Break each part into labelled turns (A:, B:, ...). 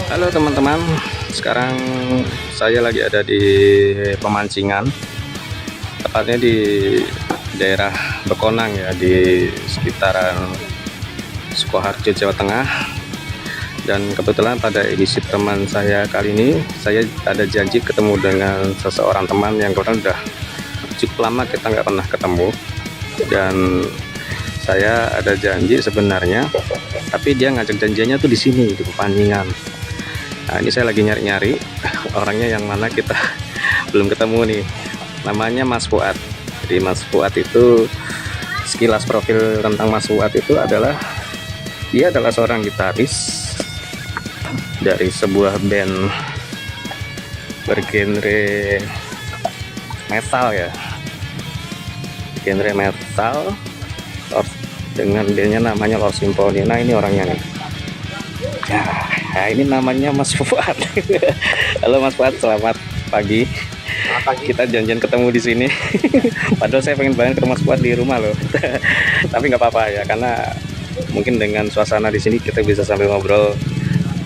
A: Halo teman-teman, sekarang saya lagi ada di pemancingan, tepatnya di daerah Bekonang ya, di sekitaran Sukoharjo, Jawa Tengah. Dan kebetulan pada edisi teman saya kali ini, saya ada janji ketemu dengan seseorang teman yang kebetulan udah cukup lama kita nggak pernah ketemu. Dan saya ada janji sebenarnya, tapi dia ngajak janjiannya tuh di sini, di pemancingan. Nah, ini saya lagi nyari-nyari orangnya yang mana kita belum ketemu nih. Namanya Mas Fuad. Jadi Mas Fuad itu, sekilas profil tentang Mas Fuad itu adalah, dia adalah seorang gitaris dari sebuah band bergenre metal ya. Genre metal dengan bandnya namanya Lord Symphony. Nah, ini orangnya nih. Nah, ini namanya Mas Fuad. Halo Mas Fuad, selamat pagi.
B: Selamat pagi.
A: Kita janjian ketemu di sini. Padahal saya pengen banget ketemu Mas Fuad di rumah loh. Tapi nggak apa-apa ya, karena mungkin dengan suasana di sini kita bisa sambil ngobrol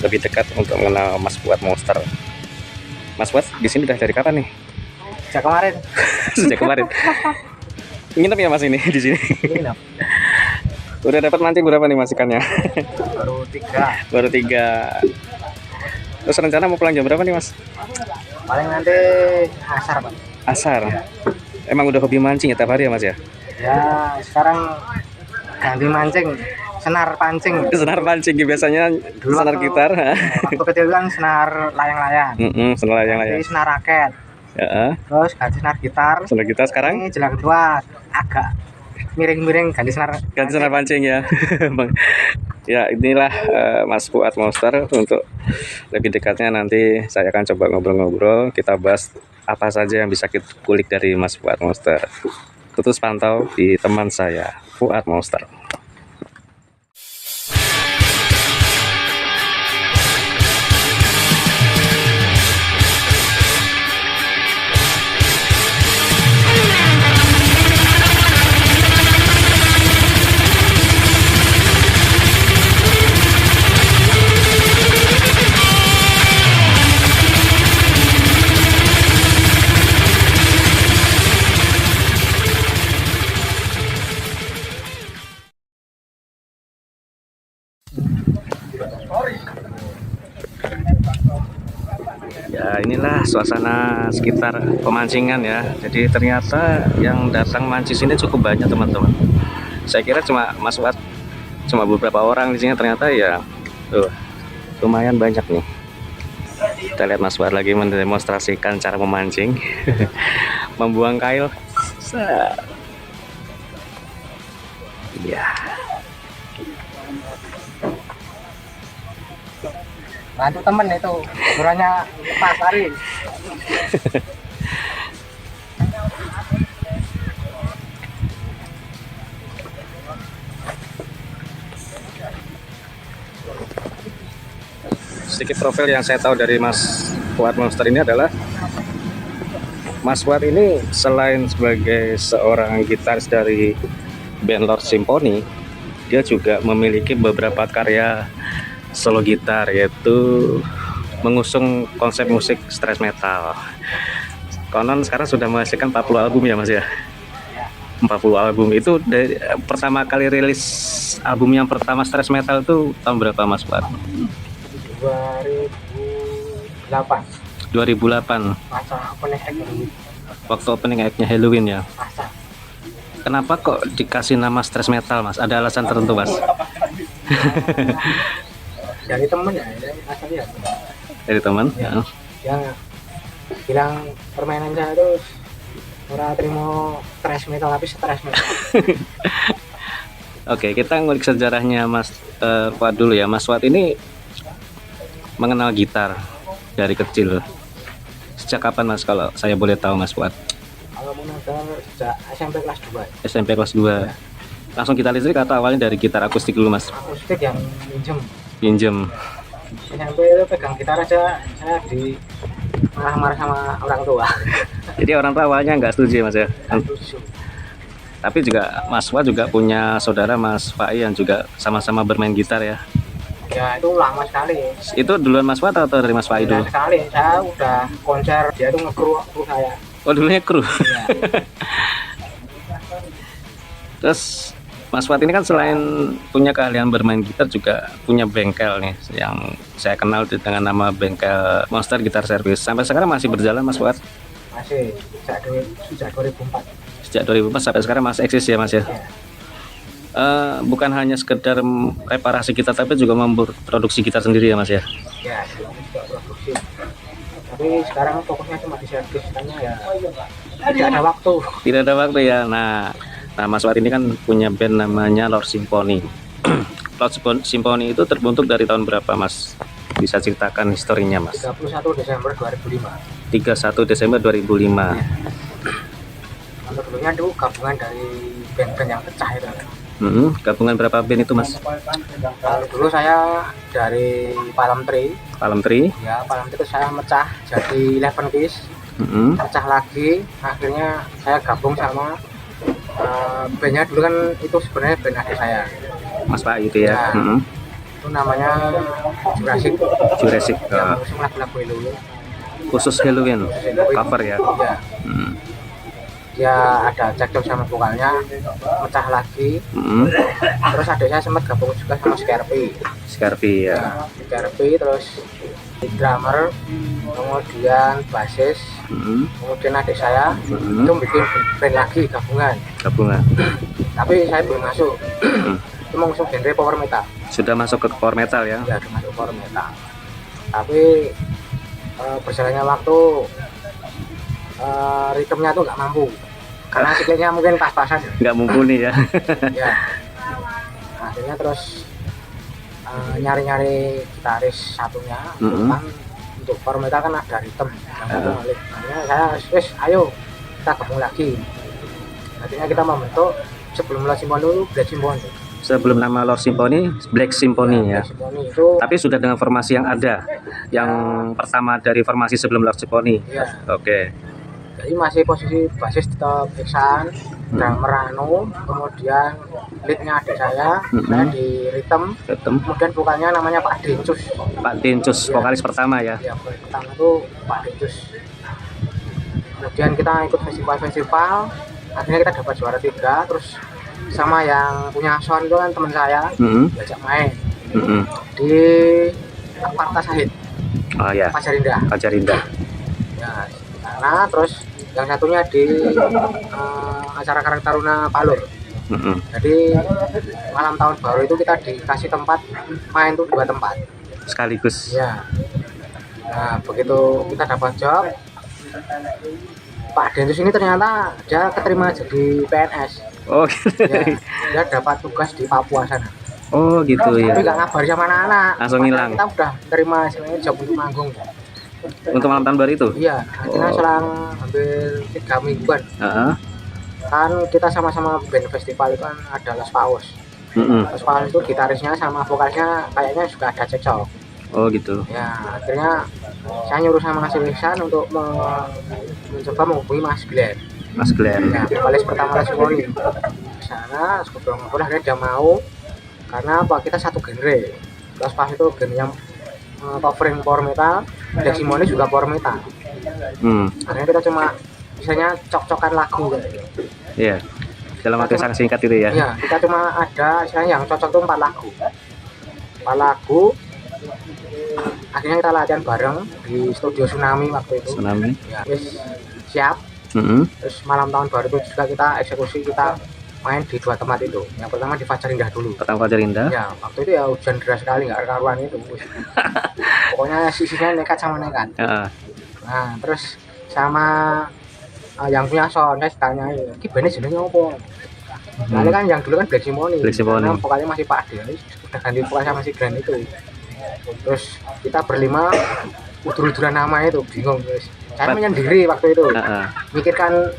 A: lebih dekat untuk mengenal Mas Fuad Monster. Mas Fuad di sini udah dari kapan nih?
B: Sejak kemarin.
A: Sejak kemarin. Nginep ya Mas ini di sini?
B: Nginep.
A: Udah dapat mancing berapa nih Mas ikannya?
B: Baru 3.
A: Baru 3. Terus rencana mau pulang jam berapa nih Mas?
B: Paling nanti asar, Pak.
A: Asar. Emang udah hobi mancing ya tiap hari ya Mas ya?
B: Ya, sekarang ganti mancing, senar pancing.
A: Senar pancing biasanya.
B: Dulu
A: senar gitar.
B: Waktu kecil kan senar layang-layang.
A: Senar layang-layang.
B: Jadi senar raket.
A: Ya.
B: Terus ganti senar gitar.
A: Senar gitar sekarang?
B: Ini jelang kedua agak miring-miring ganti senar.
A: Ganti senar pancing ya. Bang. Ya, inilah Mas Fuad Monster. Untuk lebih dekatnya nanti saya akan coba ngobrol-ngobrol, kita bahas apa saja yang bisa kita kulik dari Mas Fuad Monster. Terus pantau di teman saya, Fuad Monster. Ya, inilah suasana sekitar pemancingan ya. Jadi ternyata yang datang mancing sini cukup banyak teman-teman. Saya kira cuma Mas Fuad, cuma beberapa orang di sini, ternyata ya lumayan banyak nih. Kita lihat Mas Fuad lagi mendemonstrasikan cara memancing. Membuang kail. Ya.
B: Bantu temen itu, ukurannya pas hari.
A: Sedikit profil yang saya tahu dari Mas Fuad Monster ini adalah, Mas Fuad ini selain sebagai seorang gitaris dari band Lord Symphony, dia juga memiliki beberapa karya solo gitar, yaitu mengusung konsep musik thrash metal. Konon sekarang sudah menghasilkan 40 album ya Mas ya? 40 album. Itu dari pertama kali rilis album yang pertama thrash metal itu tahun berapa Mas Fuad?
B: 2008.
A: 2008.
B: Masa opening act dulu.
A: Waktu opening act-nya Halloween ya.
B: Masa.
A: Kenapa kok dikasih nama thrash metal Mas? Ada alasan tertentu Mas?
B: Dari temen ya, asalnya.
A: Dari teman? Ya.
B: Ya bilang permainan saya terus ora terima thrash metal, tapi thrash metal.
A: Oke, kita ngulik sejarahnya Mas Fuad dulu ya. Mas Fuad ini mengenal gitar dari kecil. Sejak kapan Mas, kalau saya boleh tahu Mas Fuad?
B: Kalau mengenal sejak SMP kelas 2.
A: SMP kelas 2. Langsung gitar listrik atau awalnya dari gitar akustik dulu Mas?
B: Akustik yang
A: Pinjem.
B: SMP itu pegang gitar aja saya di marah-marah sama orang tua.
A: Jadi orang tua awalnya nggak setuju Mas ya? Tapi juga Mas Fuad juga punya saudara Mas Fai yang juga sama-sama bermain gitar ya.
B: Ya itu lama sekali.
A: Itu duluan Mas Fuad atau dari Mas Fai
B: Lama
A: dulu?
B: sekali. Saya udah konser dia tuh nge-crew waktu saya.
A: Oh dulunya kru.
B: Ya.
A: Terus Mas Fuad ini kan selain punya keahlian bermain gitar juga punya bengkel nih yang saya kenal dengan nama bengkel Monster Guitar Service. Sampai sekarang masih berjalan Mas Fuad?
B: Masih sejak 2004.
A: Sejak 2004 sampai sekarang masih eksis ya Mas ya?
B: Ya.
A: Bukan hanya sekedar reparasi gitar tapi juga memproduksi gitar sendiri ya Mas ya?
B: Ya, sebelumnya juga produksi. Tapi sekarang fokusnya cuma di servis, karena ya tidak ada waktu.
A: Tidak ada waktu ya. Nah Mas Fuad ini kan punya band namanya Lord Symphony. Lord Symphony itu terbentuk dari tahun berapa Mas? Bisa ceritakan historinya Mas?
B: 31 Desember 2005.
A: 31 Desember 2005.
B: Untuk dulunya itu gabungan dari band-band yang pecah itu.
A: Gabungan berapa band itu Mas?
B: Kalau dulu saya dari Palm Tree.
A: Palm Tree.
B: Ya, Palm Tree itu saya mecah jadi Eleven Kiss. Pecah lagi, akhirnya saya gabung sama bandnya dulu kan itu sebenarnya band adik saya.
A: Mas Pak itu ya.
B: Nah, itu namanya Jurassic.
A: Jurassic.
B: Yang mengusung lagu-lagu Halloween.
A: Khusus Halloween cover ya.
B: Ya. Dia ada cekcok sama vokalnya, pecah lagi. Terus adik saya sempat gabung juga sama
A: Scarpy ya.
B: Scarpy, terus drummer, kemudian bassis, kemudian adik saya itu bikin band lagi gabungan. Tapi saya belum masuk. Itu mengusung genre power metal.
A: Sudah masuk ke power metal ya?
B: Ya, sudah masuk power metal. Tapi berjalannya waktu ritmenya tuh nggak mampu karena sikletnya mungkin pas-pasan.
A: Nggak mumpuni ya.
B: Ya. Akhirnya terus nyari-nyari gitaris satunya kan untuk power metal kan ada ritme. Akhirnya saya ayo kita gabung lagi. Akhirnya kita membentuk sebelum Lord Symphony itu Black Symphony.
A: Sebelum nama Lord Symphony, Black Symphony ya.
B: Black Symphony itu,
A: tapi sudah dengan formasi yang ada. Yang pertama dari formasi sebelum Lord Symphony.
B: Ya.
A: Oke.
B: Jadi masih posisi basis tetap Iksan, drummer Anu, kemudian leadnya adik saya di rhythm, kemudian vokalnya namanya Pak Dencus.
A: Pak Dencus, ya. Vokalis pertama ya?
B: Ya, vokalis pertama itu Pak Dencus. Kemudian kita ikut festival-festival, akhirnya kita dapat juara 3, terus sama yang punya sound itu kan teman saya, diajak main di Aparta Sahid.
A: Oh ya. Pajarinda. Ya,
B: karena terus yang satunya di acara Karang Taruna Palur. Jadi malam tahun baru itu kita dikasih tempat main tuh 2 tempat
A: sekaligus.
B: Ya. Nah begitu kita dapat job, Pak Dentus ini ternyata dia keterima jadi PNS.
A: Oh gitu.
B: Ya, dia dapat tugas di Papua sana.
A: Oh gitu ya.
B: Tapi nggak ngabarin sama anak-anak.
A: Langsung hilang.
B: Kita udah terima sebenarnya job untuk manggung.
A: Untuk malam tahun baru itu?
B: Iya, akhirnya selang hampir 3 mingguan. Kan kita sama-sama band festival itu kan ada Los Paus. Los Paus itu gitarisnya sama vokalisnya kayaknya juga ada cekcok.
A: Oh gitu.
B: Ya, akhirnya saya nyuruh sama Mas Wilson untuk mencoba menghubungi Mas Glenn. Ya, vokalis pertama Lord Symphony. Di sana, ngobrol akhirnya dia mau karena apa? Kita satu genre. Los Paus itu genre yang covering power metal, Black Symphony juga power metal. Akhirnya kita cuma misalnya cocok-cokan lagu gitu.
A: Iya. Dalam waktu sangat singkat itu ya.
B: Iya, kita cuma ada misalnya yang cocok tuh 4 lagu. 4 lagu. Akhirnya kita latihan bareng di studio Tsunami waktu itu.
A: Tsunami.
B: Ya, siap. Terus malam tahun baru itu juga kita eksekusi, kita main di 2 tempat itu. Yang pertama di Fajar Indah dulu.
A: Pertama Fajar Indah.
B: Ya, waktu itu ya hujan deras sekali, nggak karuan itu. Pokoknya sisinya nekat sama nekat. Nah, terus sama yang punya sound saya tanya, "Ki bene jenenge opo?" Nah, kan yang dulu kan Black Symphony. Karena vokalnya masih Pak Ade, udah ganti vokal sama si Grand itu. Terus kita berlima udur-uduran nama itu, bingung guys. Saya menyendiri waktu itu. Mikirkan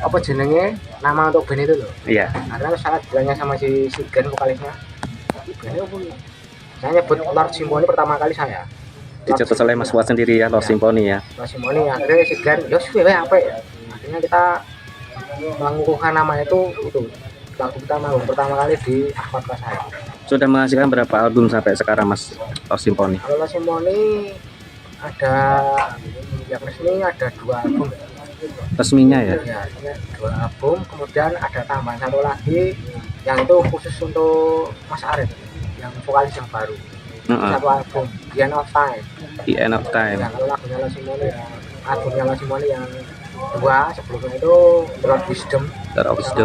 B: apa jenenge nama untuk band itu loh.
A: Iya.
B: Karena saat bilangnya sama si Grand vokalisnya. Saya nyebut Lord Symphony pertama kali saya.
A: Dicetus oleh Mas Fuad sendiri ya, Lord Symphony ya.
B: Lord Symphony, akhirnya si Grand, yos apa ya? Akhirnya kita mengukuhkan nama itu waktu kita manggung pertama kali di Aparta Sahid.
A: Sudah menghasilkan berapa album sampai sekarang Mas Lost Symphony?
B: Kalau Lost Symphony ada yang resmi ada 2 album.
A: Resminya ya?
B: Ya, 2 album, kemudian ada tambahan 1 lagi yang itu khusus untuk Mas Arif yang vokalis yang baru. 1 album, The End of Time.
A: The End of Time.
B: Ya, kalau lagunya Lost Symphony ya, albumnya Lost Symphony yang 2 sebelumnya itu The Lord Wisdom.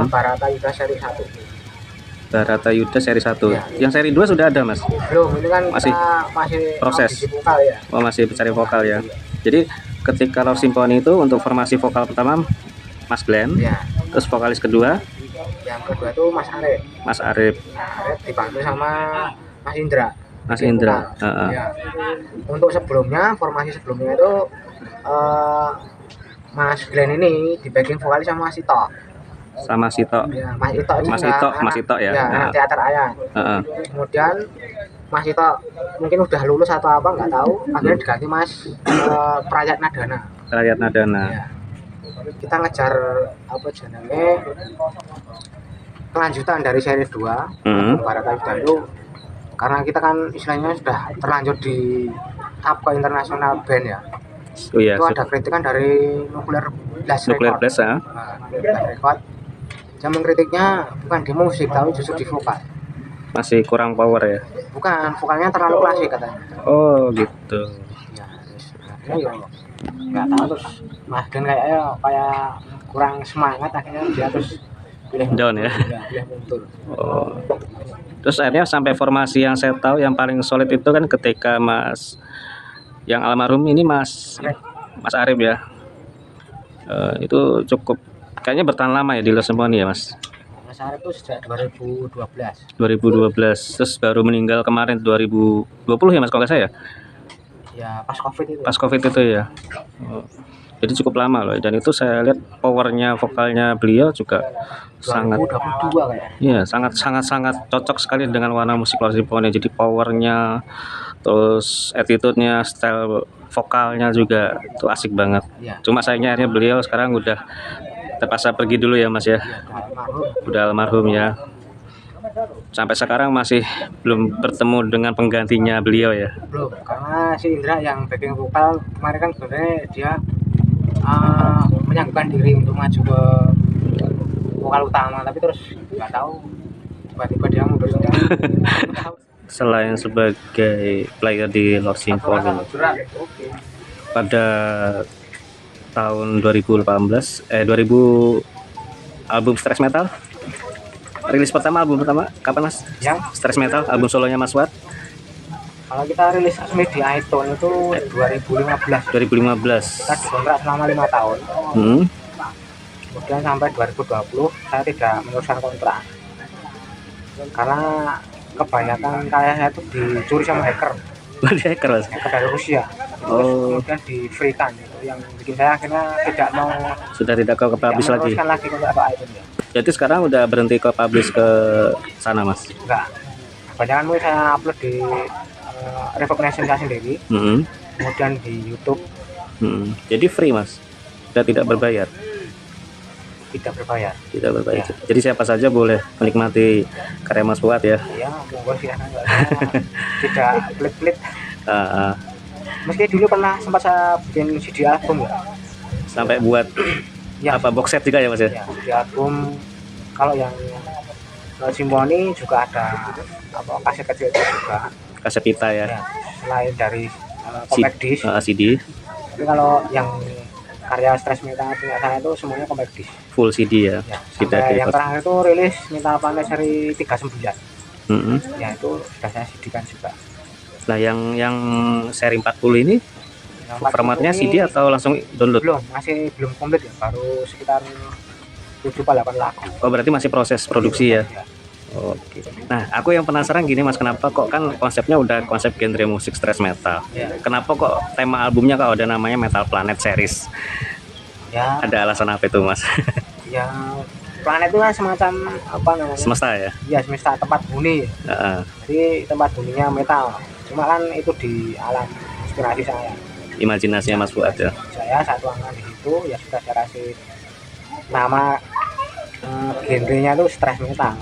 B: Barata Yuda seri 1.
A: Barata Yuda seri 1.
B: Ya.
A: Yang seri 2 sudah ada Mas?
B: Belum, ini kan
A: masih proses.
B: Vokal ya.
A: Oh, masih mencari vokal ya. Jadi ketika Lost Symphony itu untuk formasi vokal pertama Mas Glenn,
B: ya.
A: Terus vokalis kedua?
B: Yang kedua itu Mas Arif.
A: Mas Arif.
B: Arif dibantu sama Mas Indra.
A: Mas Indra.
B: Ya. Untuk sebelumnya, formasi sebelumnya itu Mas Glenn ini di backing vokalis sama Mas Ito.
A: Sama Sito.
B: Ya, Mas Ito
A: ya.
B: Ya, anak teater Ayah. Kemudian Mas Ito mungkin udah lulus atau apa nggak tahu, akhirnya diganti Mas Prayat Nadana.
A: Ya.
B: Kita ngejar apa jenenge kelanjutan dari seri 2 Barata Yuda itu, karena kita kan istilahnya sudah terlanjur di up ke internasional band ya.
A: Oh iya.
B: Itu ada kritikan dari Nuclear Blast Record. Record. Yang mengkritiknya bukan di musik tapi justru di vokal.
A: Masih kurang power ya?
B: Bukan, vokalnya terlalu klasik katanya.
A: Oh gitu.
B: Ya, sebenarnya nggak tahu, terus Mas Glenn kayak kurang semangat, akhirnya dia terus pilih
A: down ya.
B: Pilih mundur.
A: Oh. Terus akhirnya sampai formasi yang saya tahu yang paling solid itu kan ketika Mas yang almarhum ini Mas Arif ya. Itu cukup kayaknya bertahan lama ya di Lost Symphony ya Mas.
B: Mas Arif itu sejak 2012.
A: 2012. Terus baru meninggal kemarin 2020 ya Mas kalau nggak saya.
B: Ya pas Covid itu.
A: Pas Covid itu ya. Oh. Jadi cukup lama loh, dan itu saya lihat powernya vokalnya beliau juga
B: 2022
A: sangat
B: kayak.
A: Iya, sangat cocok sekali dengan warna musik Lost Symphony. Jadi powernya, terus attitude-nya, style vokalnya juga itu asik banget.
B: Ya.
A: Cuma sayangnya akhirnya beliau sekarang udah terpaksa pergi dulu ya Mas ya. Udah almarhum ya. Sampai sekarang masih belum bertemu dengan penggantinya beliau ya.
B: Belum, karena si Indra yang backing vokal kemarin kan sebenarnya dia menyanggupkan diri untuk maju ke vokal utama, tapi terus nggak tahu tiba-tiba dia mundur sudah.
A: Selain sebagai player di Lost Symphony, pada tahun 2000 album Stress Metal, rilis pertama, album pertama kapan Mas?
B: Yang
A: Stress Metal, album solonya Mas Wat.
B: Kalau kita rilis resmi di iTunes itu 2015. Kita dikontrak selama 5 tahun. Kemudian sampai 2020 saya tidak meneruskan kontrak karena kebanyakan kayaknya itu dicuri sama hacker.
A: Hacker Mas?
B: Hacker dari Rusia. Terus kemudian di free kan, yang bikin saya akhirnya
A: sudah tidak ke publish lagi.
B: Lagi kontrak ke iTunes ya.
A: Jadi sekarang udah berhenti ke publish ke sana Mas?
B: Enggak. Kebanyakan mungkin saya upload di Recognition saya sendiri, kemudian di YouTube.
A: Jadi free Mas, sudah tidak berbayar?
B: Tidak berbayar.
A: Ya. Jadi siapa saja boleh menikmati karya Mas Fuad ya?
B: Iya, monggo silahkan. Tidak pelit-pelit. Meski dulu pernah sempat saya bikin CD album ya.
A: Sampai buat ya, apa box set juga ya Mas ya?
B: Ya, CD album. Kalau yang Lost Symphony juga ada apa kaset kecil juga.
A: Kaset pita ya.
B: Selain dari compact disc,
A: CD.
B: tapi kalau yang karya Stress Metal punya saya itu semuanya compact disc.
A: Full CD ya.
B: Sampai yang terakhir itu rilis Metal Planet seri 39. Ya itu sudah saya CD-kan juga.
A: Nah yang seri 40 ini formatnya CD atau langsung download?
B: Masih belum komplit ya, baru sekitar 7-8 lagu.
A: Oh berarti masih proses produksi ya? Oke. Nah, aku yang penasaran gini Mas, kenapa kok kan konsepnya udah konsep genre musik stress metal. Kenapa kok tema albumnya kok ada namanya Metal Planet Series? Ya. Ada alasan apa itu Mas?
B: Ya, planet itu kan semacam apa namanya?
A: Semesta ya?
B: Iya, semesta, tempat huni. Jadi tempat huninya metal. Cuma kan itu di alam inspirasi saya.
A: Imajinasinya Mas Fuad ya?
B: Saya tuangkan di situ, ya sudah saya kasih nama genrenya itu stress metal.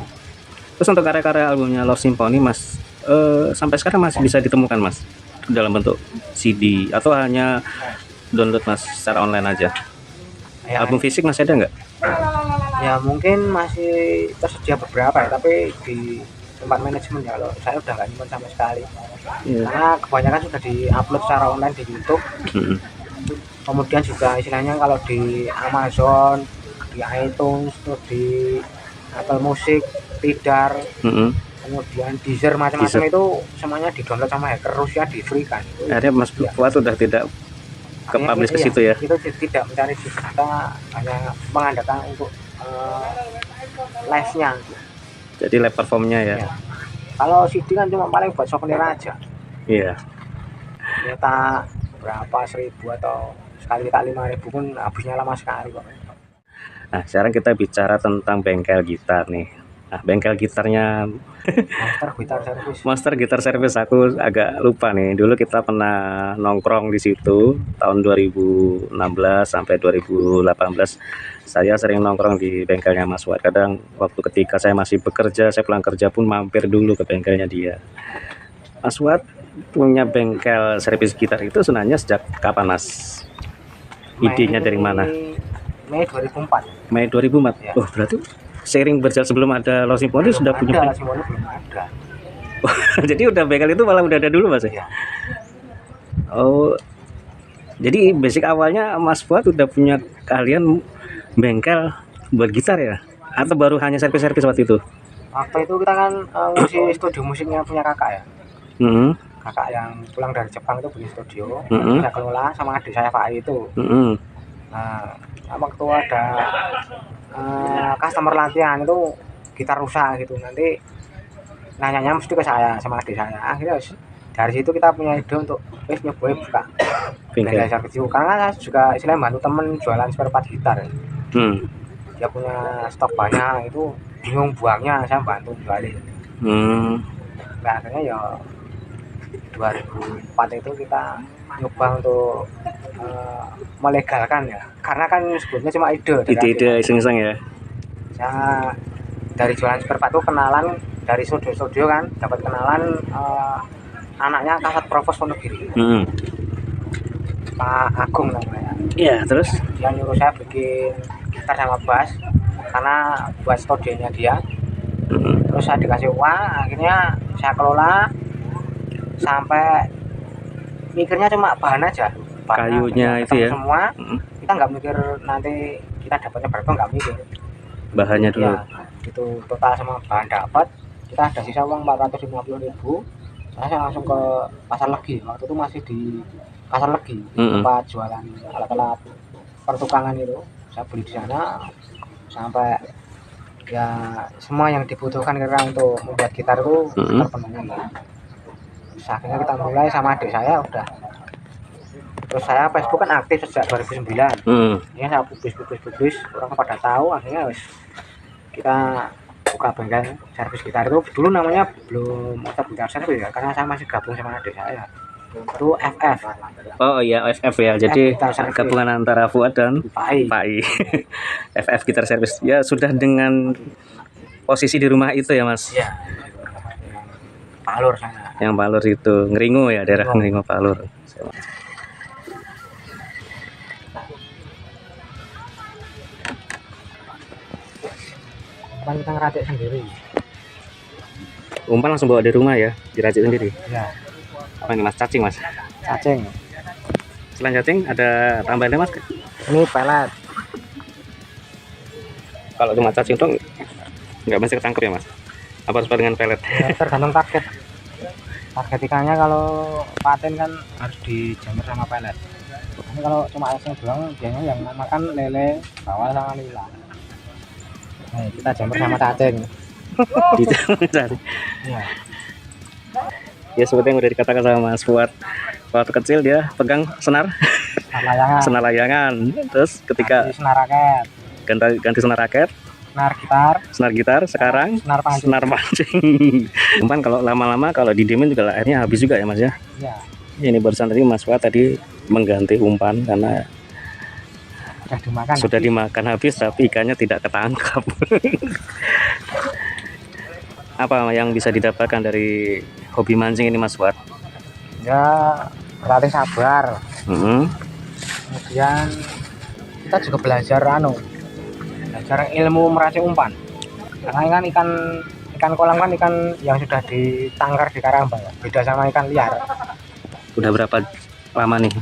A: Terus untuk karya-karya albumnya Love Symphony Mas, sampai sekarang masih bisa ditemukan Mas dalam bentuk CD atau hanya download Mas secara online aja?
B: Ya,
A: Album fisik masih ada nggak?
B: ya mungkin masih tersedia beberapa ya, tapi di tempat manajemen ya, kalau saya udah nggak nyimpan sama sekali. Karena kebanyakan sudah di-upload secara online di YouTube. Kemudian juga istilahnya kalau di Amazon, di iTunes, terus di Apple Music, Tidal, kemudian Deezer, macam-macam itu semuanya di-download sama hacker Rusia, di-free kan.
A: Akhirnya Mas Fuad sudah tidak ke publish ke situ ya?
B: Itu tidak mencari di kita, hanya mengandalkan untuk live-nya.
A: Jadi live performnya ya?
B: Kalau CD kan cuma paling buat souvenir aja.
A: Iya.
B: Ternyata berapa 1.000 atau sekali kita 5.000 pun habisnya lama sekali kok.
A: Nah sekarang kita bicara tentang bengkel gitar nih. Nah bengkel gitarnya Monster Guitar Service, aku agak lupa nih. Dulu kita pernah nongkrong di situ tahun 2016 sampai 2018. Saya sering nongkrong di bengkelnya Mas Fuad. Kadang waktu ketika saya masih bekerja, saya pulang kerja pun mampir dulu ke bengkelnya dia. Mas Fuad punya bengkel servis gitar itu sebenarnya sejak kapan Mas? Idenya dari mana?
B: Mei 2004.
A: Mei 2004.
B: Ya.
A: Oh, berarti sering berjalan sebelum ada Love Symphony sudah punya
B: Love Symphony belum ada.
A: Jadi udah bengkel itu malah udah ada dulu Mas ya? Oh. Jadi basic awalnya Mas Fuad udah punya keahlian bengkel buat gitar ya? Atau baru hanya servis-servis waktu itu?
B: Waktu itu kita kan ngisi studio musiknya punya kakak ya. Kakak yang pulang dari Jepang itu punya studio, saya kelola sama adik saya Pak itu. Nah, waktu ada customer latihan itu gitar rusak gitu, nanti nanyanya mesti ke saya sama adik saya. Akhirnya dari situ kita punya ide untuk nyoba buka bengkel servis itu, karena saya juga istilahnya bantu temen jualan spare part gitar. Dia punya stok banyak, itu bingung buangnya, saya bantu jualin. Nah, akhirnya ya 2004 itu kita nyoba untuk melegalkan ya, karena kan sebelumnya cuma ide
A: iseng-iseng ya.
B: Saya dari jualan spare part itu kenalan dari studio kan, dapat kenalan anaknya Kasat Provos Wonogiri, Pak Agung namanya.
A: Iya, terus
B: dia nyuruh saya bikin gitar sama bass karena buat studionya dia. Terus saya dikasih uang, akhirnya saya kelola sampai mikirnya cuma bahan aja,
A: kayunya itu ya
B: semua. Kita nggak mikir nanti kita dapatnya berapa, nggak mikir
A: bahannya dulu
B: ya, itu total sama bahan dapat. Kita ada sisa uang 450.000. Saya langsung ke Pasar Legi, waktu itu masih di Pasar Legi, tempat jualan alat-alat pertukangan itu. Saya beli di sana sampai ya semua yang dibutuhkan kira untuk membuat gitar itu terpenuhi. Akhirnya kita mulai sama adik saya udah. Terus saya Facebook kan aktif sejak 2009. Ya saya publis, orang pada tahu, akhirnya kita buka bengkel servis gitar. Itu dulu namanya belum Monster Guitar Service ya, karena saya masih gabung sama adik saya. Itu FF.
A: Oh iya, FF ya. Jadi gabungan antara Fuad dan Pai. FF Guitar Service. Ya sudah dengan posisi di rumah itu ya Mas?
B: Iya. Palur sana.
A: Yang Palur itu, Ngeringo ya, daerah Ngeringo Palur.
B: Kan kita ngeracik sendiri.
A: Umpan langsung bawa dari rumah ya, diracik sendiri.
B: Iya.
A: Apa ini Mas, cacing Mas?
B: Cacing.
A: Selain cacing ada tambahannya Mas?
B: Ini pelet.
A: Kalau cuma cacing dong nggak mesti ketangkep ya Mas? Apa harus dengan pelet?
B: Ya, tergantung target. Target ikannya kalau paten kan harus dijamur sama pelet. Ini kalau cuma asing doang, biasanya yang makan lele, bawal sama nila. Nah, kita jamur sama cacing.
A: Ya. Ya seperti yang udah dikatakan sama Mas Fuad, waktu kecil dia pegang senar layangan. Terus ketika
B: senar raket,
A: ganti senar raket, senar gitar, sekarang senar pancing. Cuman kalau lama-lama kalau didiemin juga akhirnya habis juga ya Mas ya.
B: Iya.
A: Ini barusan tadi Mas Fuad tadi mengganti umpan karena sudah dimakan habis tapi ikannya tidak ketangkap. Apa yang bisa didapatkan dari hobi mancing ini Mas Fuad?
B: Ya berlatih sabar. Kemudian kita juga belajar ilmu meracik umpan. Karena ikan kolam kan ikan yang sudah ditangkar di karamba ya. Beda sama ikan liar.
A: Udah berapa lama nih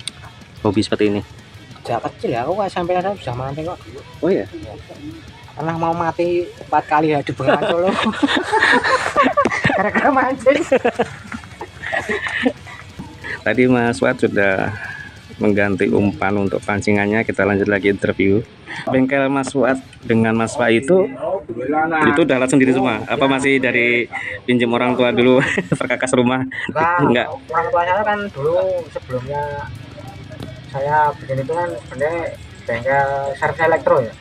A: hobi seperti ini?
B: Sejak kecil ya, aku SMP saya bisa mancing kok.
A: Oh ya?
B: Pernah mau mati 4 kali ya di Bengawan Solo. Gara-gara mancing.
A: Tadi Mas Fuad sudah mengganti umpan untuk pancingannya. Kita lanjut lagi interview. Bengkel Mas Fuad dengan Mas Pak itu udah alat sendiri semua? Apa masih dari pinjam orang tua dulu perkakas rumah?
B: Enggak. Orang tua saya kan dulu sebelumnya saya bikin itu kan sebenarnya bengkel servis elektro ya.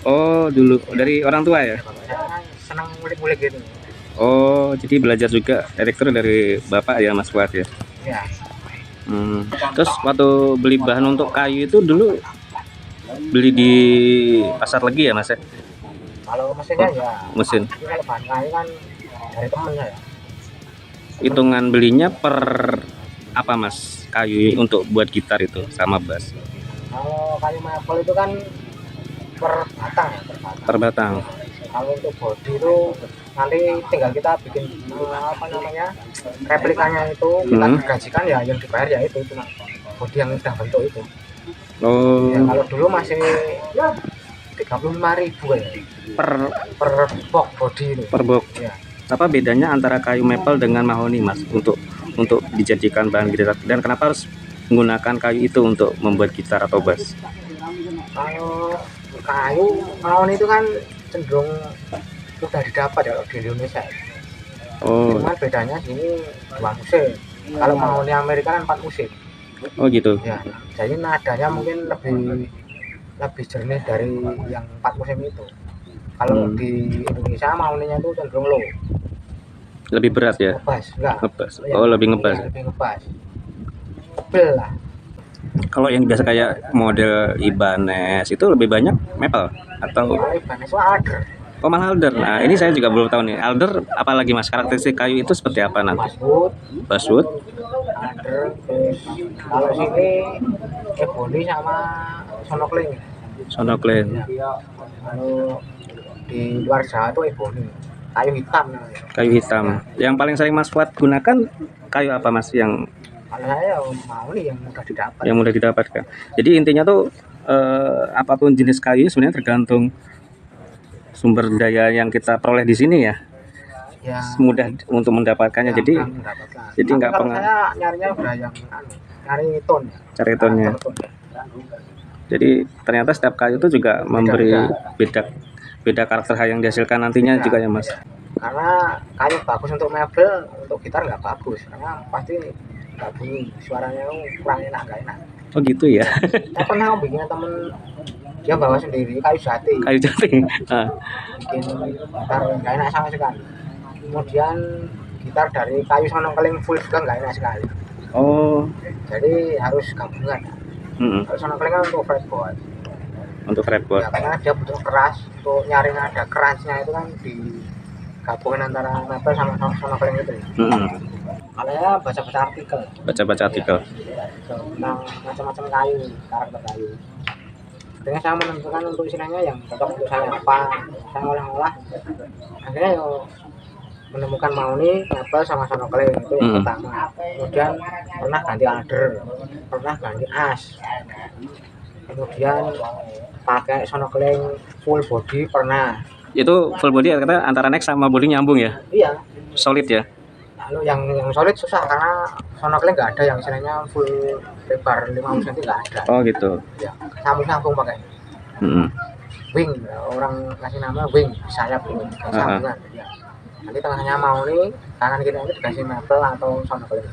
A: Oh, dulu dari orang tua ya?
B: Saya kan senang ngulik-ngulik gitu.
A: Oh, jadi belajar juga elektro dari bapak ya Mas Fuad ya?
B: Ya.
A: Terus waktu beli bahan untuk kayu itu dulu beli di pasar legi ya Mas ya?
B: Kalau mesinnya ya
A: mesin.
B: kalau bahan kayu kan dari temennya ya.
A: Hitungan belinya per apa Mas kayu untuk buat gitar itu sama bass?
B: Kalau kayu maple itu kan per batang ya,
A: Per batang.
B: Kalau untuk body itu nanti tinggal kita bikin replikanya itu kita gajikan ya, yang dibayar ya itu cuma body yang sudah bentuk itu.
A: Oh.
B: Ya, kalau dulu masih 35.000 ya per box body itu.
A: Per box.
B: Ya.
A: Apa bedanya antara kayu maple dengan mahoni Mas untuk dijadikan bahan gitar, dan kenapa harus menggunakan kayu itu untuk membuat gitar atau bass?
B: Kalau kayu mahoni itu kan cenderung sudah didapat ya di Indonesia.
A: Oh.
B: Cuman bedanya sini 2 musim. Kalau mahoni Amerika kan 4 musim.
A: Oh gitu.
B: Ya, jadi nadanya mungkin lebih jernih dari yang 4 musim itu. Kalau di Indonesia mahoninya itu cenderung low.
A: Lebih berat ya?
B: Ngebas, enggak.
A: Ngebas. Oh, lebih ngebas.
B: Ya, lebih ngebas. Tebel lah.
A: Kalau yang biasa kayak model Ibanez itu lebih banyak maple atau?
B: Kalau Ibanez itu alder.
A: Oh, malah alder. Nah, ini saya juga belum tahu nih. Alder apalagi Mas, karakteristik kayu itu seperti apa nanti? Basswood.
B: Alder. Terus kalau sini ebony sama sonokling.
A: Sonokling.
B: Ya. Kalau di luar Jawa itu ebony. Kayu hitam namanya.
A: Kayu hitam. Yang paling sering Mas Fuad gunakan kayu apa Mas yang?
B: Kalau saya mau nih yang mudah didapat.
A: Yang mudah didapatkan. Jadi intinya tuh apapun jenis kayu sebenarnya tergantung sumber daya yang kita peroleh di sini ya. Ya. Mudah untuk mendapatkannya. Ya, jadi nggak pernah.
B: Saya nyarinya udah yang nyari tone.
A: Cari tonnya. Jadi ternyata setiap kayu itu juga memberi beda karakter yang dihasilkan nantinya juga ya Mas.
B: Karena kayu bagus untuk mebel, untuk gitar nggak bagus karena pasti nggak bunyi, suaranya kurang enak, nggak enak.
A: Oh gitu ya.
B: Saya pernah bikin temen dia bawa sendiri kayu jati.
A: Kayu jati.
B: Bikin gitar nggak enak sama sekali. Kemudian gitar dari kayu sonokling full juga nggak enak sekali.
A: Oh.
B: Jadi harus gabungan. Kalau sonokling kan untuk fretboard.
A: Untuk fretboard.
B: Ya, karena dia butuh keras, untuk nyari nada kerasnya itu kan digabungin antara maple sama sonokling itu. Kalau ya baca-baca artikel.
A: Baca-baca artikel.
B: Ya, tentang macam-macam kayu, karakter kayu. Akhirnya saya menentukan untuk istilahnya yang cocok untuk saya apa, saya olah-olah. Akhirnya menemukan mahoni, maple sama sonokling itu yang pertama. Kemudian pernah ganti alder, pernah ganti as. Kemudian pakai sonokling full body pernah. Itu
A: full body kata antara neck sama body nyambung ya?
B: Iya.
A: Solid ya?
B: Lalu yang solid susah karena sonokling nggak ada yang istilahnya full lebar 5 cm nggak ada.
A: Oh gitu.
B: Ya, sambung pakai. Wing, orang kasih nama wing, sayap ini, sambungan. Ya. Nanti tengahnya mahoni, kanan kiri itu dikasih maple atau sonokling.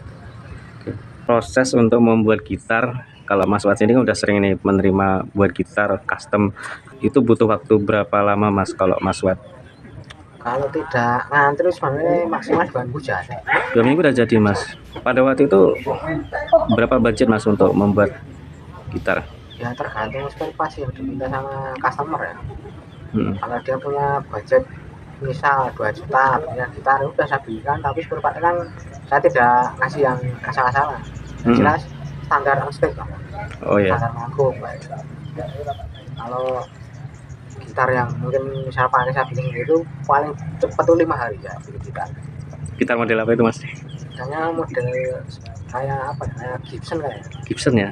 A: Proses untuk membuat gitar, kalau Mas Fuad ini udah sering nih menerima buat gitar custom, itu butuh waktu berapa lama Mas kalau Mas Fuad?
B: Kalau tidak ngantri sebenarnya maksimal 2 minggu jadi.
A: 2 minggu udah jadi Mas. Pada waktu itu berapa budget Mas untuk membuat gitar?
B: Ya tergantung spesifikasi yang diminta sama customer ya. Kalau dia punya budget misal 2 juta punya gitar udah saya belikan, tapi seperempatnya kan saya tidak ngasih yang asal-asalan. Jelas standar unstake lah.
A: Oh ya.
B: Standar mangkuk. Kalau gitar yang mungkin misal paling saya bikin itu paling cepat tuh 5 hari ya bikin gitar.
A: Gitar model apa itu mas?
B: Misalnya model kayak apa ya, kayak Gibson
A: Gibson ya.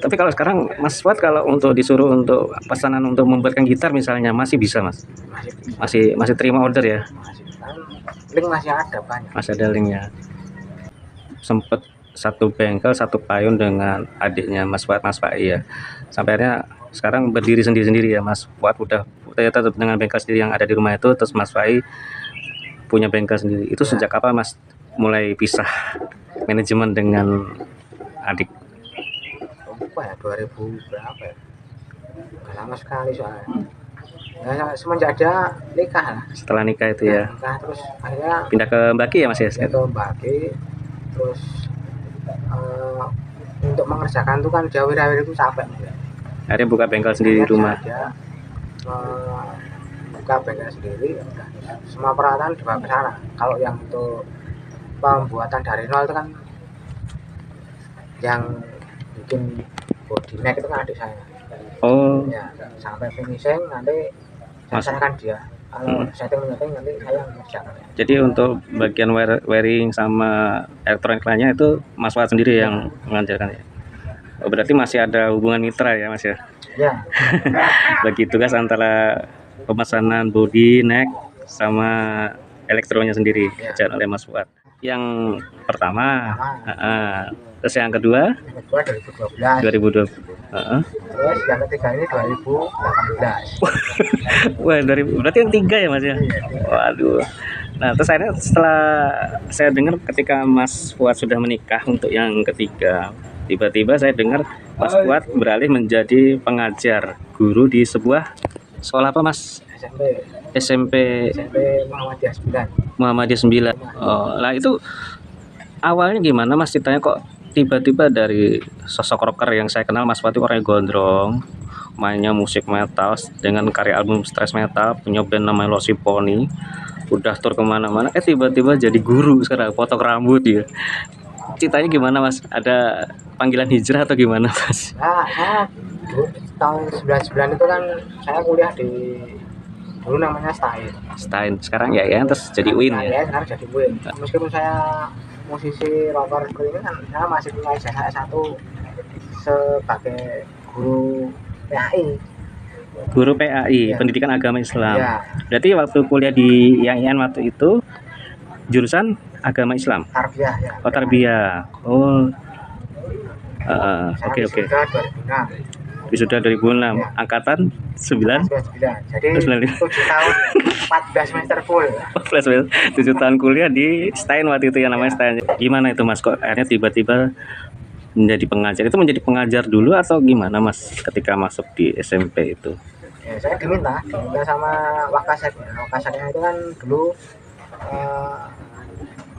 A: Tapi kalau sekarang Mas Fuad kalau untuk disuruh untuk pesanan untuk membuatkan gitar misalnya masih bisa mas? Masih terima order ya?
B: Masih kan, link masih ada banyak.
A: Masih ada linknya. Sempet satu bengkel satu payung dengan adiknya Mas Fuad, Mas Fai ya. Sampai akhirnya sekarang berdiri sendiri-sendiri ya Mas Fuad udah tetap dengan bengkel sendiri yang ada di rumah itu, terus Mas Fai punya bengkel sendiri. Itu sejak kapan Mas mulai pisah manajemen dengan adik?
B: Apa ya 2000 berapa ya? Gak lama sekali soalnya. Ya semenjak ada nikah lah.
A: Setelah nikah itu ya.
B: Nikah terus akhirnya
A: pindah ke Baki ya Mas ya?
B: Pindah ke Baki. Terus untuk mengerjakan itu kan jauh-jauh itu capek ya.
A: Akhirnya buka bengkel sendiri di rumah.
B: Dia buka bengkel sendiri, udah semua peralatan dibawa ke sana. Kalau yang untuk pembuatan dari nol itu kan yang bikin body neck itu kan adik saya.
A: Oh
B: Ya sampai finishing nanti saya serahkan dia. Kalau setting nanti saya mengerjakan.
A: Jadi untuk bagian wiring sama elektronik lainnya itu Mas Fuad sendiri yang mengajarkan ya? Oh, berarti masih ada hubungan mitra ya Mas ya?
B: Ya.
A: Bagi tugas antara pemesanan body, neck, sama elektronya sendiri dikerjakan oleh Mas Fuad. Yang pertama, terus yang kedua 2020.
B: Terus yang ketiga ini 2018.
A: Wah, berarti yang tiga ya Mas ya? Waduh. Nah, terus akhirnya setelah saya dengar ketika Mas Fuad sudah menikah untuk yang ketiga, tiba-tiba saya dengar Mas Fuad beralih menjadi pengajar guru di sebuah sekolah apa Mas? SMP Muhammadiyah 9. Oh, lah itu awalnya gimana Mas ceritanya kok tiba-tiba dari sosok rocker yang saya kenal Mas Fuad orangnya gondrong, mainnya musik metal dengan karya album Stress Metal, punya band namanya Lost Symphony, udah tur kemana-mana, tiba-tiba jadi guru sekarang, potong rambut ya. Ceritanya gimana Mas? Ada panggilan hijrah atau gimana Mas?
B: Nah, saya tahun 99 itu kan saya kuliah di dulu namanya Stein.
A: Sekarang ya terus jadi Win ya.
B: Sekarang jadi Win. Meskipun saya musisi rocker seperti ini kan saya masih punya ijazah S1 sebagai guru PAI.
A: Guru PAI, ya. Pendidikan Agama Islam.
B: Ya.
A: Berarti waktu kuliah di IAIN waktu itu jurusan Agama Islam.
B: Tarbiyah ya.
A: Oh, Tarbiyah. Oh. Oke. Wisuda 2006, ya. Angkatan 9.
B: Jadi 7 tahun 14 semester full.
A: 7 tahun kuliah di Stein waktu itu ya namanya Stein. Gimana itu Mas kok akhirnya tiba-tiba menjadi pengajar? Itu menjadi pengajar dulu atau gimana Mas ketika masuk di SMP itu?
B: Ya, saya diminta sama Wakasetnya. Wakasetnya itu kan dulu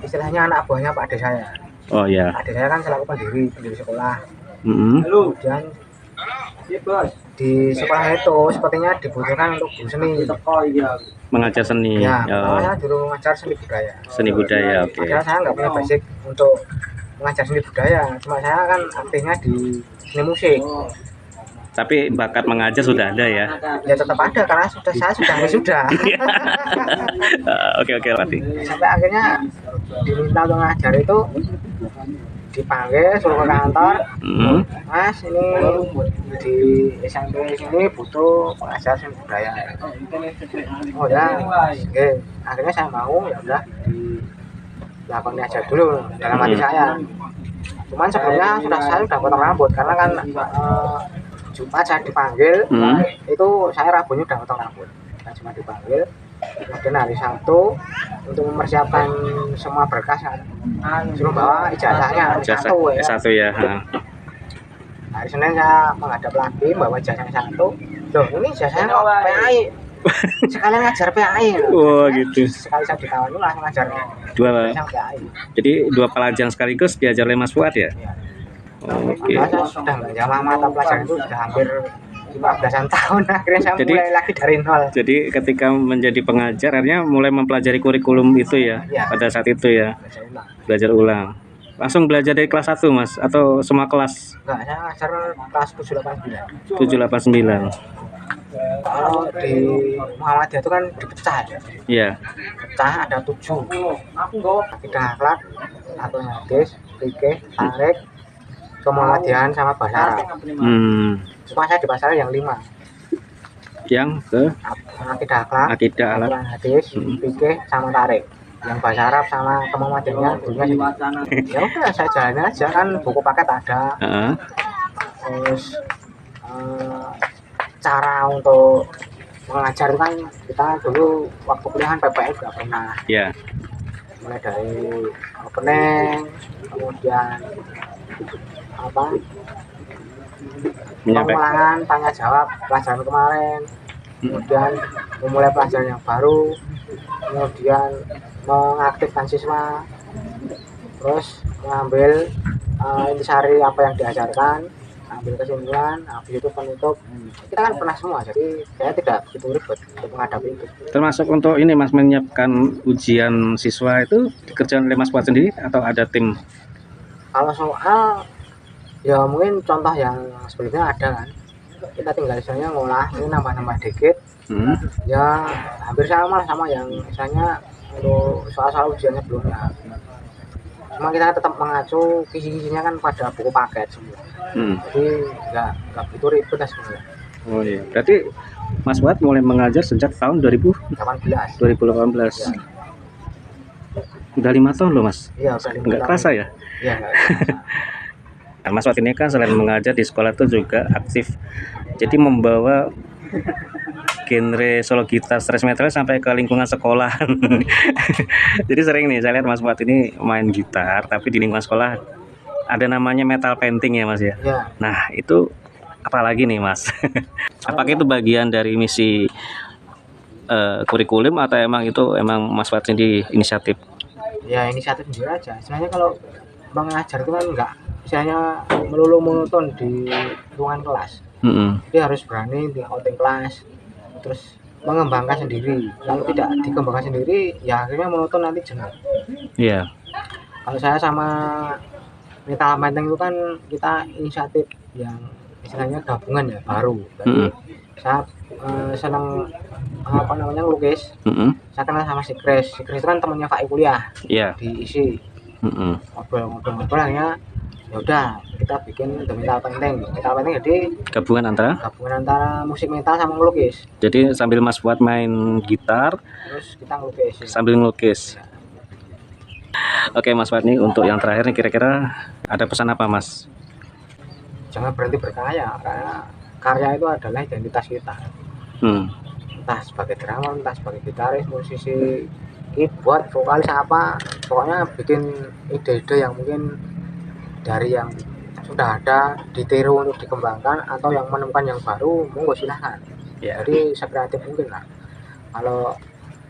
B: istilahnya anak buahnya Pak Ade saya.
A: Oh ya.
B: Ade saya kan selaku pendiri sekolah. Kemudian di sekolah itu sepertinya dibutuhkan untuk guru seni.
A: Mengajar seni.
B: Ya, saya dulu mengajar seni budaya.
A: Seni budaya, oke.
B: Padahal saya nggak punya basic untuk mengajar seni budaya. Cuma saya kan aktifnya di seni musik.
A: Tapi bakat mengajar sudah ada ya?
B: Ya tetap ada karena saya sudah wisuda.
A: Oke Mati.
B: Sampai akhirnya diminta untuk ngajar itu dipanggil suruh ke kantor. Mas ini di SMP sini butuh pengajar seni budaya. Oh ya, oke. Akhirnya saya mau ya udah dilakukan ajar dulu dalam hati saya. Cuman sebelumnya saya sudah potong rambut karena kan Jumat saya dipanggil, itu saya Rabunya udah potong rambut. Saya cuma dipanggil, kemudian hari Sabtu untuk mempersiapkan semua berkas kan, suruh bawa ijazahnya
A: S1 ya.
B: Hari Senin saya menghadap lagi bawa ijazahnya 1. Loh ini ijazahnya kok PAI? Sekalian ngajar PAI.
A: Oh gitu.
B: Sekali saya ditawari langsung ngajar. PAI.
A: Jadi 2 pelajaran sekaligus diajar oleh Mas Fuad ya?
B: Oke. Saya sudah belajar mata pelajaran itu sudah hampir 15-an tahun akhirnya saya
A: Jadi-
B: mulai lagi dari nol.
A: Jadi ketika menjadi pengajar akhirnya mulai mempelajari kurikulum itu ya,
B: Ya.
A: pada saat itu ya,
B: Belajar ulang.
A: belajar ulang. Langsung belajar dari kelas 1 Mas atau semua kelas?
B: Enggak, saya ngajar kelas 789.
A: 789.
B: Kalau di Muhammadiyah itu kan dipecah ya.
A: Iya.
B: Pecah ada 7. Akidah akhlak, satunya hadis, fikih, tarik, kemuhamadiyahan sama bahasa Arab. Cuma saya di bahasa Arab yang 5.
A: Yang ke
B: Akidah akhlak,
A: akidah alat.
B: aturan hadis, fikih sama tarik. Yang bahasa Arab sama kemuhamadiyahannya dulunya sendiri. Ya udah saya jalanin aja kan, buku paket ada.
A: Heeh.
B: Terus cara untuk mengajar kan kita dulu waktu kuliah PPL juga pernah,
A: Ya.
B: mulai dari opening, kemudian apa
A: Menyampaikan.
B: pengulangan tanya jawab pelajaran kemarin, kemudian memulai pelajaran yang baru, kemudian mengaktifkan siswa, terus mengambil intisari apa yang diajarkan, ambil kesimpulan, habis itu penutup. Kita kan pernah semua, jadi saya tidak begitu ribet untuk menghadapi itu.
A: Termasuk untuk ini Mas, menyiapkan ujian siswa itu dikerjakan oleh Mas Fuad sendiri atau ada tim?
B: Kalau soal ya mungkin contoh yang sebelumnya ada kan, kita tinggal misalnya ngolah ini nambah-nambah dikit, ya hampir sama yang misalnya untuk soal-soal ujiannya sebelumnya. Cuma kita tetap mengacu kisi-kisinya kan pada buku paket semua. Jadi nggak begitu ribet lah sebenarnya.
A: Oh iya. Berarti Mas Fuad mulai mengajar sejak tahun
B: 18.
A: 2018.
B: Ya.
A: Udah 5 tahun loh Mas.
B: Iya, udah 5
A: Nggak
B: tahun.
A: kerasa ya?
B: Iya, nggak kerasa.
A: Nah, Mas Fuad ini kan selain mengajar di sekolah itu juga aktif. Jadi membawa genre solo gitar thrash metal sampai ke lingkungan sekolah. Jadi sering nih saya lihat Mas Fuad ini main gitar, tapi di lingkungan sekolah ada namanya metal painting ya Mas ya.
B: Ya,
A: Nah itu apalagi nih Mas? Apakah itu bagian dari misi kurikulum atau emang Mas Fuad sendiri inisiatif?
B: ya inisiatif sendiri aja. Sebenarnya kalau mengajar itu kan nggak misalnya melulu monoton di ruangan kelas. Dia harus berani di outing kelas, terus mengembangkan sendiri. Kalau tidak dikembangkan sendiri, ya akhirnya monoton, nanti jenuh.
A: Iya.
B: Kalau saya sama metal painting itu kan kita inisiatif yang istilahnya gabungan ya, baru. Jadi saya senang ngelukis. Saya kenal sama si Chris itu kan temannya Pak kuliah.
A: Iya.
B: Diisi ngobrol-ngobrol akhirnya ya udah kita bikin The Metal Painting. Metal Painting jadi
A: Gabungan antara
B: musik metal sama ngelukis.
A: Jadi sambil Mas Fuad main gitar,
B: Terus kita ngelukis.
A: sambil ngelukis. Oke Mas Fuad nih, untuk yang terakhir nih kira-kira ada pesan apa Mas?
B: Jangan berhenti berkarya, karena karya itu adalah identitas kita. Entah sebagai drummer, entah sebagai gitaris, musisi, keyboard, vokalis apa, pokoknya bikin ide-ide yang mungkin dari yang sudah ada, ditiru untuk dikembangkan, atau yang menemukan yang baru, monggo silahkan.
A: Ya.
B: Jadi sekreatif mungkin lah. Kalau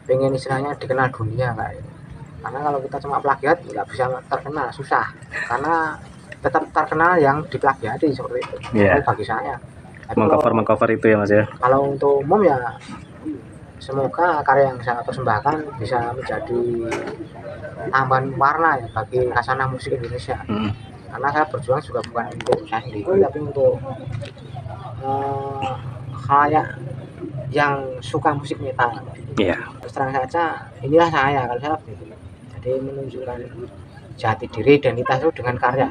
B: pengen istilahnya dikenal dunia kayak itu. Karena kalau kita cuma plagiat nggak bisa terkenal, susah. Karena tetap terkenal yang diplagiati seperti itu.
A: Yeah.
B: Bagi saya.
A: Mengcover itu ya Mas ya.
B: Kalau untuk umum ya semoga karya yang saya persembahkan bisa menjadi tambahan warna ya bagi khazanah musik Indonesia. Karena saya berjuang juga bukan untuk saya sendiri, tapi untuk khalayak yang suka musik metal.
A: Iya.
B: Terus terang saja, inilah saya kalau saya begitu. Jadi menunjukkan jati diri identitas itu dengan karya,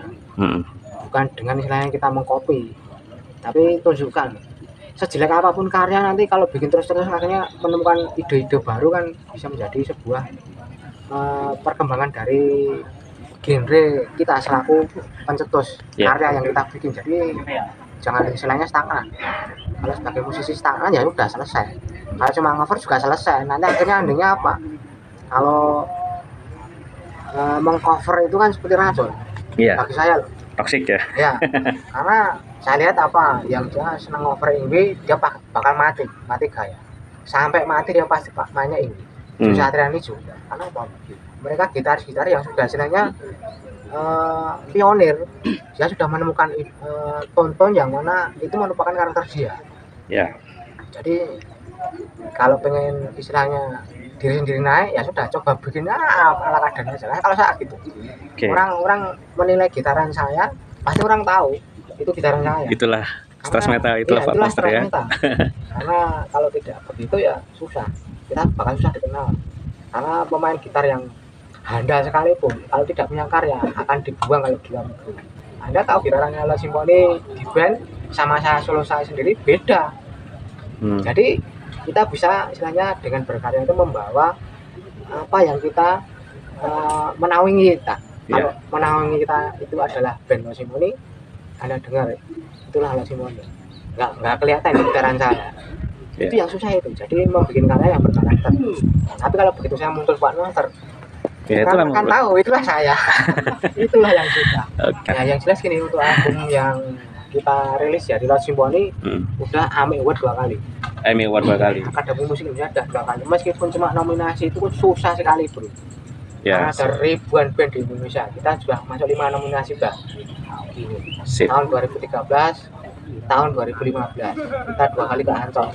B: bukan dengan istilahnya kita mengcopy, tapi tunjukkan sejelek apapun karya, nanti kalau bikin terus-terus akhirnya menemukan ide-ide baru kan bisa menjadi sebuah perkembangan dari genre kita selaku pencetus karya yang kita bikin. Jadi jangan istilahnya stagnan. Kalau sebagai musisi stagnan ya udah selesai. Kalau cuma cover juga selesai. Nanti akhirnya endingnya apa? Kalau mengcover itu kan seperti racun.
A: Iya.
B: Bagi saya loh.
A: Toxic ya.
B: Ya. Karena saya lihat apa yang dia senang cover ini, dia bakal mati gaya. Sampai mati dia pasti mainnya ini. Satria ini juga. Karena apa? Mereka gitaris yang sudah istilahnya pionir, dia sudah menemukan tonton yang mana itu merupakan karakter dia.
A: Ya.
B: Jadi kalau pengen istilahnya diri sendiri naik ya sudah coba bikin ala kadarnya aja. Kalau saya gitu.
A: Oke.
B: Orang menilai gitaran saya pasti orang tahu itu gitaran saya.
A: Itulah thrash metal, itulah Pak Master ya.
B: Karena kalau tidak begitu ya susah, kita bakal susah dikenal. Karena pemain gitar yang handal sekalipun kalau tidak punya karya akan dibuang kalau di luar negeri. Anda tahu gitarannya La Simfoni di band sama saya solo saya sendiri beda. Jadi kita bisa istilahnya dengan berkarya itu membawa apa yang kita menaungi kita. Kalau menaungi kita itu adalah band La Simfoni, Anda dengar itulah La Simfoni. Nggak kelihatan di gitaran saya. Itu yang susah itu. Jadi membuat karya yang berkarakter. Tapi kalau begitu saya muncul Pak Master,
A: ya,
B: kita akan tahu itulah saya. Itulah yang susah. Nah, yang jelas gini, untuk album yang kita rilis ya di La Simfoni udah AMI Award 2 kali.
A: AMI Award 2 kali.
B: Akademi Musik Indonesia ada 2 kali. Meskipun cuma nominasi itu pun susah sekali, Bro.
A: Ya,
B: karena ada ribuan band di Indonesia. Kita sudah masuk 5 nominasi, Mbak. Tahun 2013, tahun 2015 kita 2 kali ke Ancol.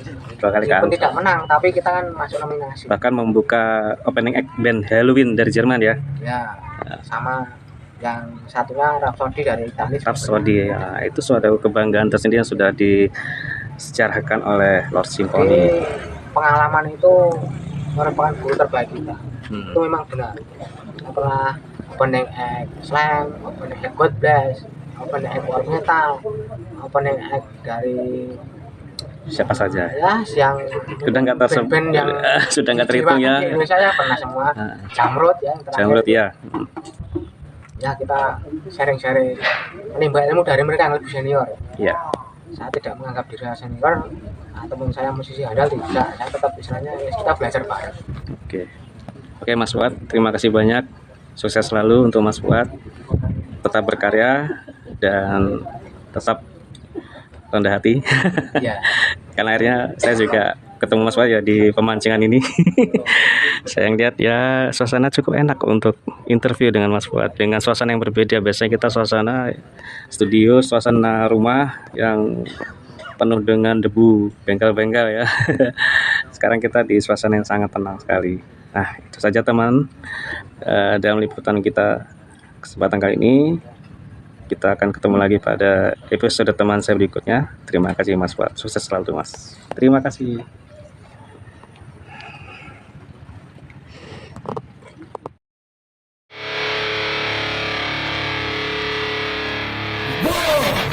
A: 2 kali ke Ancol.
B: Tidak menang, tapi kita kan masuk nominasi.
A: Bahkan membuka opening act band Halloween dari Jerman ya.
B: Ya, sama yang satunya Rhapsody dari Italia.
A: Rhapsody ya, itu suatu kebanggaan tersendiri yang sudah disejarahkan oleh Lord Simfoni.
B: Pengalaman itu merupakan guru terbaik kita. Itu memang benar. Setelah opening act slam, opening act God Bless, opening act war metal, opening act dari
A: siapa saja
B: ya yang
A: sudah nggak
B: band yang
A: sudah nggak terhitung ya.
B: Di Indonesia ya pernah semua. Jamrut ya.
A: Jamrut ya.
B: Ya kita sharing-sharing menimba ilmu dari mereka yang lebih senior.
A: Ya.
B: Saya tidak menganggap diri saya senior ataupun saya musisi handal, tidak. Saya tetap istilahnya kita belajar bareng.
A: Oke Mas Fuad, terima kasih banyak. Sukses selalu untuk Mas Fuad. Tetap berkarya dan tetap rendah hati. Ya. Karena akhirnya saya juga ketemu Mas Fuad ya di pemancingan ini. Saya lihat ya suasana cukup enak untuk interview dengan Mas Fuad, dengan suasana yang berbeda. Biasanya kita suasana studio, suasana rumah yang penuh dengan debu, bengkel-bengkel ya. Sekarang kita di suasana yang sangat tenang sekali. Nah, itu saja teman, dalam liputan kita kesempatan kali ini. Kita akan ketemu lagi pada episode teman saya berikutnya. Terima kasih Mas Fuad, sukses selalu Mas. Terima kasih.
C: Whoa!